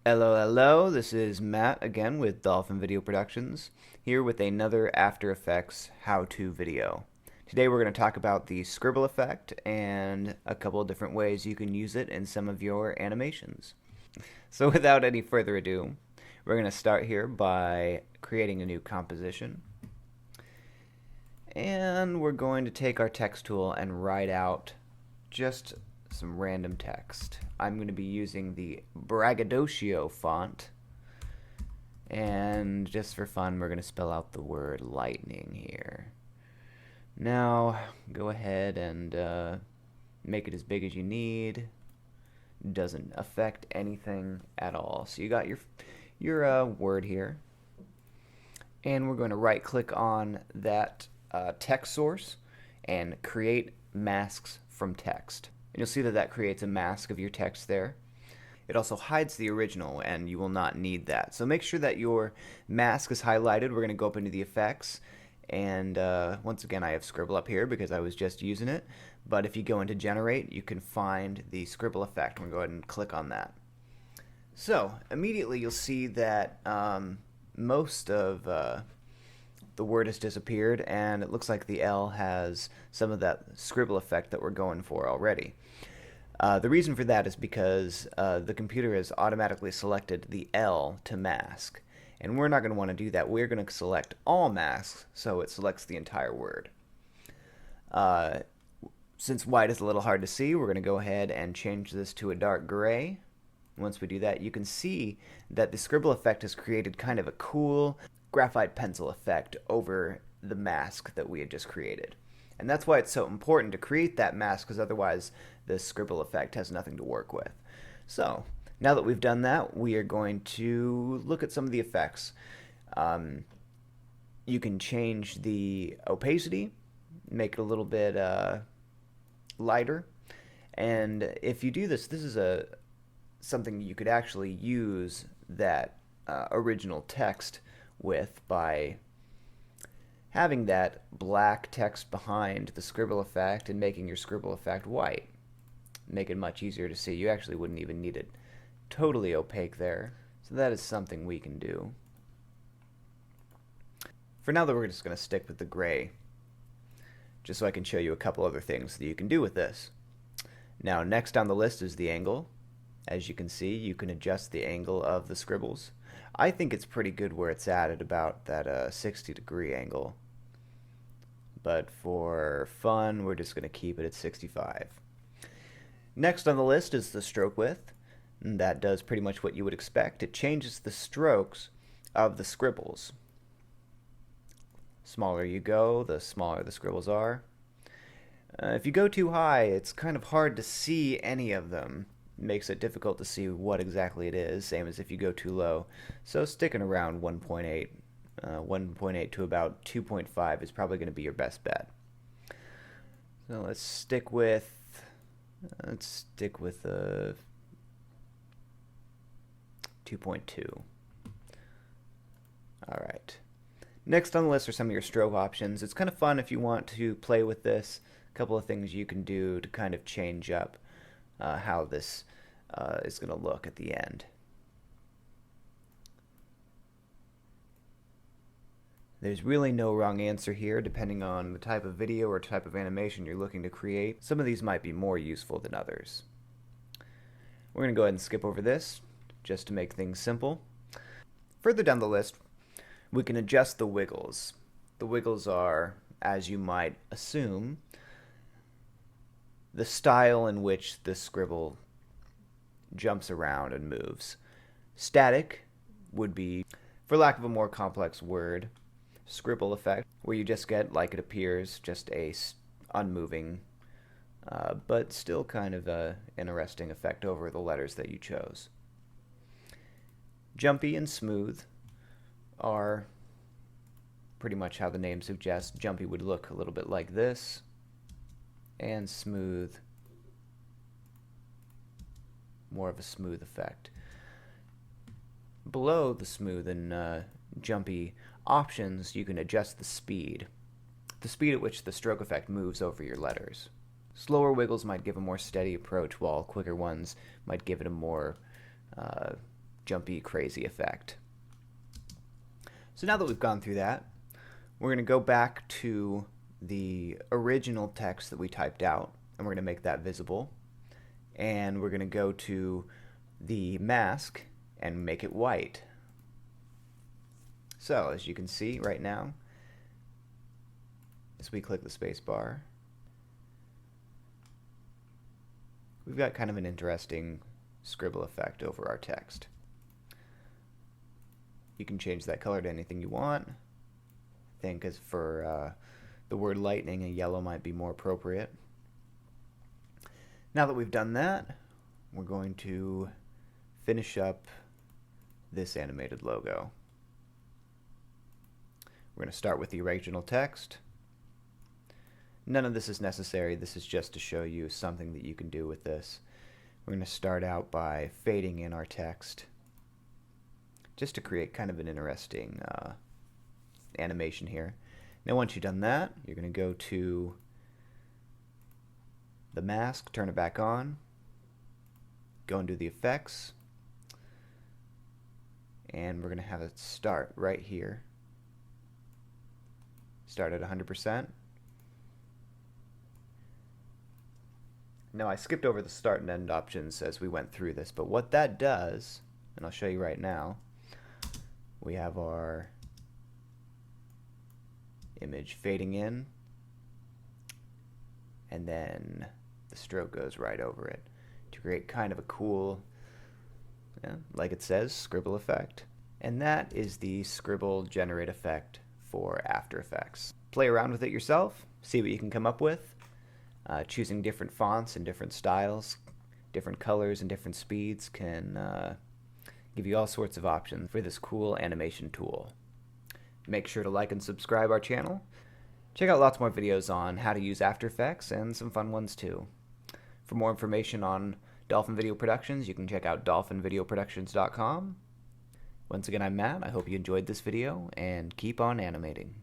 Hello, hello, this is Matt again with Dolphin Video Productions, here with another After Effects how-to video. Today we're going to talk about the Scribble effect and a couple of different ways you can use it in some of your animations. So without any further ado, we're going to start here by creating a new composition. And we're going to take our text tool and write out just some random text. I'm going to be using the Braggadocio font, and just for fun we're going to spell out the word lightning here. Now go ahead and make it as big as you need. Doesn't affect anything at all. So you got your word here, and we're going to right click on that text source and create masks from text. And you'll see that that creates a mask of your text there. It also hides the original, and you will not need that. So make sure that your mask is highlighted. We're going to go up into the effects, and once again I have Scribble up here because I was just using it. But if you go into generate, you can find the Scribble effect. We're going to go ahead and click on that. So immediately you'll see that most of the word has disappeared, and it looks like the L has some of that Scribble effect that we're going for already. The reason for that is because the computer has automatically selected the L to mask, and we're not going to want to do that. We're going to select all masks, so it selects the entire word. Since white is a little hard to see, we're going to go ahead and change this to a dark gray. Once we do that, you can see that the Scribble effect has created kind of a cool graphite pencil effect over the mask that we had just created. And that's why it's so important to create that mask, because otherwise the Scribble effect has nothing to work with. So now that we've done that, we are going to look at some of the effects. You can change the opacity, make it a little bit lighter, and if you do this, this is something you could actually use that original text with by having that black text behind the Scribble effect and making your Scribble effect white. Make it much easier to see. You actually wouldn't even need it totally opaque there. So that is something we can do. For now though, we're just going to stick with the gray, just so I can show you a couple other things that you can do with this. Now next on the list is the angle. As you can see, you can adjust the angle of the scribbles. I think it's pretty good where it's at about that 60-degree angle. But for fun, we're just going to keep it at 65. Next on the list is the stroke width. And that does pretty much what you would expect. It changes the strokes of the scribbles. Smaller you go, the smaller the scribbles are. If you go too high, it's kind of hard to see any of them. Makes it difficult to see what exactly it is, same as if you go too low. So sticking around 1.8, 1.8 to about 2.5 is probably going to be your best bet. So let's stick with 2.2. All right. Next on the list are some of your stroke options. It's kind of fun if you want to play with this. A couple of things you can do to kind of change up how this is going to look at the end. There's really no wrong answer here, depending on the type of video or type of animation you're looking to create. Some of these might be more useful than others. We're going to go ahead and skip over this, just to make things simple. Further down the list, we can adjust the wiggles. The wiggles are, as you might assume, the style in which the scribble jumps around and moves. Static would be, for lack of a more complex word, Scribble effect, where you just get, like it appears, just a unmoving, but still kind of a interesting effect over the letters that you chose. Jumpy and smooth are pretty much how the name suggests. Jumpy would look a little bit like this, and smooth, more of a smooth effect. Below the smooth and jumpy options, you can adjust the speed at which the stroke effect moves over your letters. Slower wiggles might give a more steady approach, while quicker ones might give it a more jumpy, crazy effect. So now that we've gone through that, we're going to go back to the original text that we typed out, and we're going to make that visible. And we're going to go to the mask and make it white. So as you can see right now, as we click the space bar, we've got kind of an interesting scribble effect over our text. You can change that color to anything you want. I think as for the word lightning, a yellow might be more appropriate. Now that we've done that, we're going to finish up this animated logo. We're going to start with the original text. None of this is necessary. This is just to show you something that you can do with this. We're going to start out by fading in our text, just to create kind of an interesting animation here. Now once you've done that, you're going to go to the mask, turn it back on, go and do the effects, and we're going to have it start right here. Start at 100%. Now I skipped over the start and end options as we went through this, but what that does, and I'll show you right now, we have our image fading in, and then the stroke goes right over it to create kind of a cool, like it says, scribble effect. And that is the scribble generate effect for After Effects. Play around with it yourself, see what you can come up with. Choosing different fonts and different styles, different colors and different speeds can give you all sorts of options for this cool animation tool. Make sure to like and subscribe our channel. Check out lots more videos on how to use After Effects and some fun ones too. For more information on Dolphin Video Productions, you can check out dolphinvideoproductions.com. Once again, I'm Matt. I hope you enjoyed this video, and keep on animating.